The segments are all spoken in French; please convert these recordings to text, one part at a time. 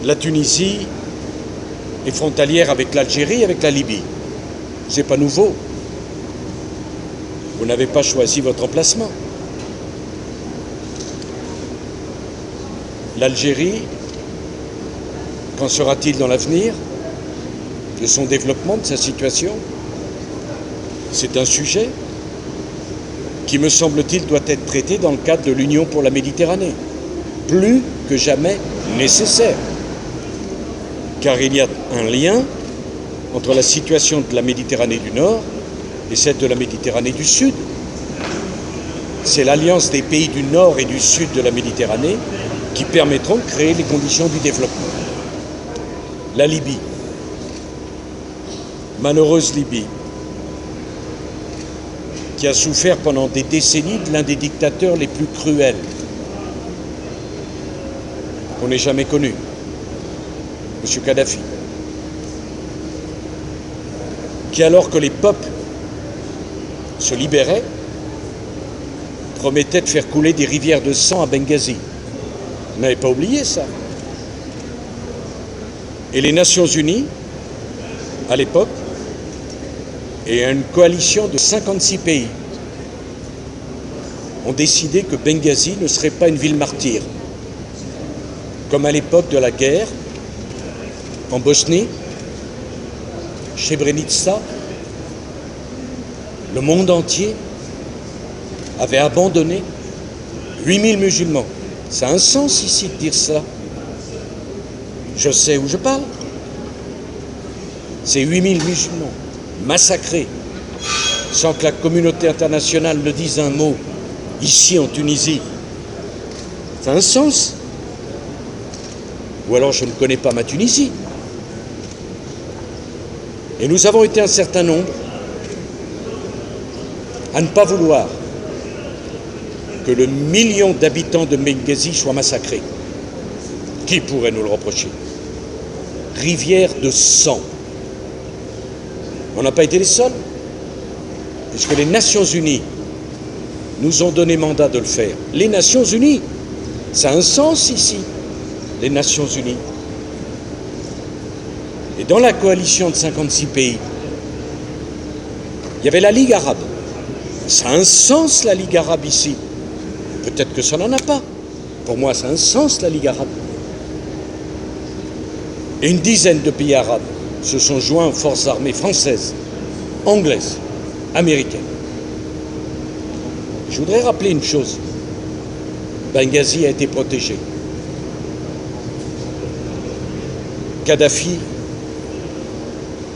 La Tunisie est frontalière avec l'Algérie et avec la Libye. C'est pas nouveau. Vous n'avez pas choisi votre emplacement. L'Algérie, qu'en sera-t-il dans l'avenir de son développement, de sa situation? C'est un sujet qui, me semble-t-il, doit être traité dans le cadre de l'Union pour la Méditerranée. Plus que jamais nécessaire. Car il y a un lien entre la situation de la Méditerranée du Nord et celle de la Méditerranée du Sud. C'est l'alliance des pays du Nord et du Sud de la Méditerranée qui permettront de créer les conditions du développement. La Libye, malheureuse Libye, qui a souffert pendant des décennies de l'un des dictateurs les plus cruels qu'on n'ait jamais connu, M. Kadhafi, qui, alors que les peuples se libéraient, promettait de faire couler des rivières de sang à Benghazi. Vous n'avez pas oublié ça. Et les Nations Unies, à l'époque, et une coalition de 56 pays ont décidé que Benghazi ne serait pas une ville martyre, comme à l'époque de la guerre en Bosnie, Srebrenica. Le monde entier avait abandonné 8000 musulmans. Ça a un sens ici de dire cela. Je sais où je parle. C'est 8000 musulmans massacrés sans que la communauté internationale ne dise un mot ici en Tunisie. Ça a un sens. Ou alors je ne connais pas ma Tunisie. Et nous avons été un certain nombre à ne pas vouloir que le million d'habitants de Benghazi soient massacrés. Qui pourrait nous le reprocher? Rivière de sang. On n'a pas été les seuls, puisque les Nations Unies nous ont donné mandat de le faire. Les Nations Unies, ça a un sens ici, les Nations Unies. Et dans la coalition de 56 pays, il y avait la Ligue arabe. Ça a un sens, la Ligue arabe ici. Peut-être que ça n'en a pas. Pour moi, ça a un sens, la Ligue arabe. Et une dizaine de pays arabes se sont joints aux forces armées françaises, anglaises, américaines. Je voudrais rappeler une chose. Benghazi a été protégé. Kadhafi,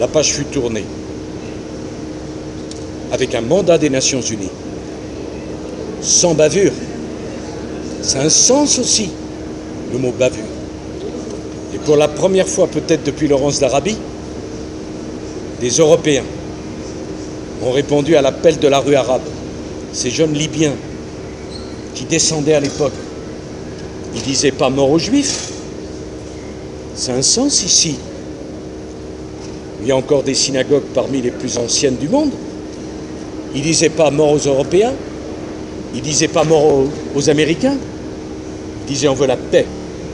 la page fut tournée avec un mandat des Nations Unies, sans bavure. Ça a un sens aussi, le mot bavure. Et pour la première fois, peut-être depuis Laurence d'Arabie, des Européens ont répondu à l'appel de la rue arabe. Ces jeunes Libyens qui descendaient à l'époque, ils ne disaient pas mort aux Juifs. C'est un sens ici. Il y a encore des synagogues parmi les plus anciennes du monde. Ils ne disaient pas mort aux Européens. Ils ne disaient pas mort aux Américains. Ils disaient on veut la paix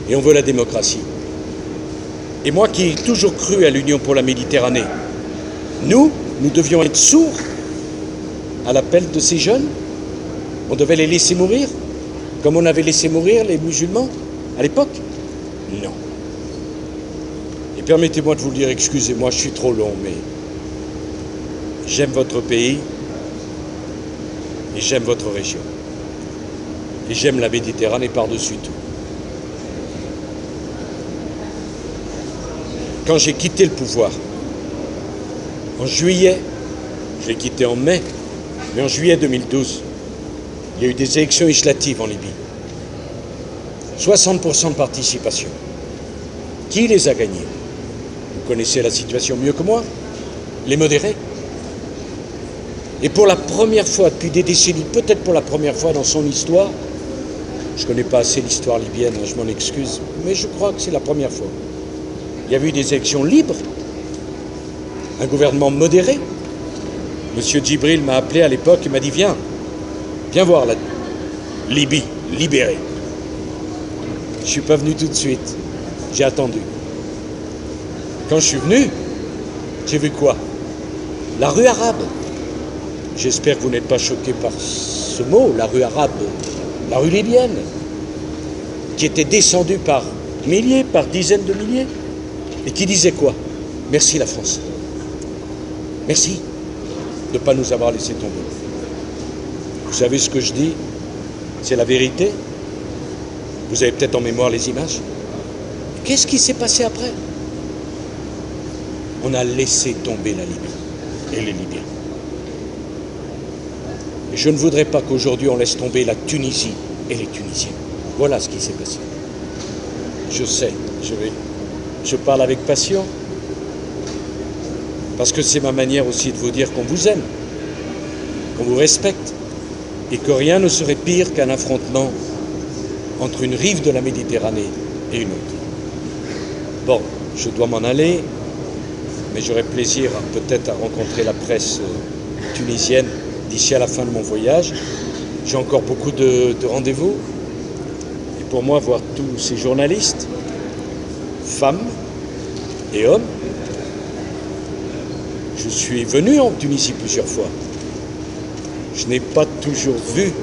et on veut la démocratie. Et moi qui ai toujours cru à l'Union pour la Méditerranée, nous devions être sourds à l'appel de ces jeunes. On devait les laisser mourir, comme on avait laissé mourir les musulmans à l'époque. Non. Et permettez-moi de vous le dire, excusez-moi, je suis trop long, mais j'aime votre pays et j'aime votre région. Et j'aime la Méditerranée par-dessus tout. Quand j'ai quitté le pouvoir, en juillet, je l'ai quitté en mai, mais en juillet 2012, il y a eu des élections législatives en Libye. 60% de participation. Qui les a gagnés? Vous connaissez la situation mieux que moi. Les modérés. Et pour la première fois depuis des décennies, peut-être pour la première fois dans son histoire, je ne connais pas assez l'histoire libyenne, je m'en excuse, mais je crois que c'est la première fois. Il y a eu des élections libres, un gouvernement modéré. Monsieur Djibril m'a appelé à l'époque et m'a dit viens voir la Libye libérée. Je ne suis pas venu tout de suite. J'ai attendu. Quand je suis venu, j'ai vu quoi? La rue arabe. J'espère que vous n'êtes pas choqués par ce mot, la rue arabe, la rue libyenne, qui était descendue par milliers, par dizaines de milliers, et qui disait quoi? Merci la France. Merci de ne pas nous avoir laissé tomber. Vous savez ce que je dis? C'est la vérité. Vous avez peut-être en mémoire les images. Qu'est-ce qui s'est passé après? On a laissé tomber la Libye et les Libyens. Et je ne voudrais pas qu'aujourd'hui on laisse tomber la Tunisie et les Tunisiens. Voilà ce qui s'est passé. Je sais, je parle avec passion, parce que c'est ma manière aussi de vous dire qu'on vous aime, qu'on vous respecte, et que rien ne serait pire qu'un affrontement entre une rive de la Méditerranée et une autre. Bon, je dois m'en aller, mais j'aurai plaisir peut-être à rencontrer la presse tunisienne d'ici à la fin de mon voyage. J'ai encore beaucoup de rendez-vous. Et pour moi, voir tous ces journalistes, femmes et hommes, je suis venu en Tunisie plusieurs fois. Je n'ai pas toujours vu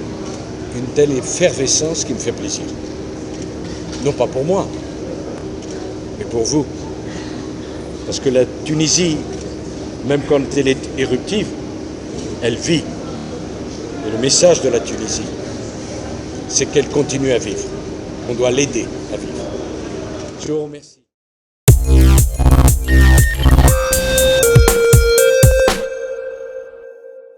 une telle effervescence qui me fait plaisir. Non pas pour moi, mais pour vous. Parce que la Tunisie, même quand elle est éruptive, elle vit. Et le message de la Tunisie, c'est qu'elle continue à vivre. On doit l'aider à vivre. Je vous remercie.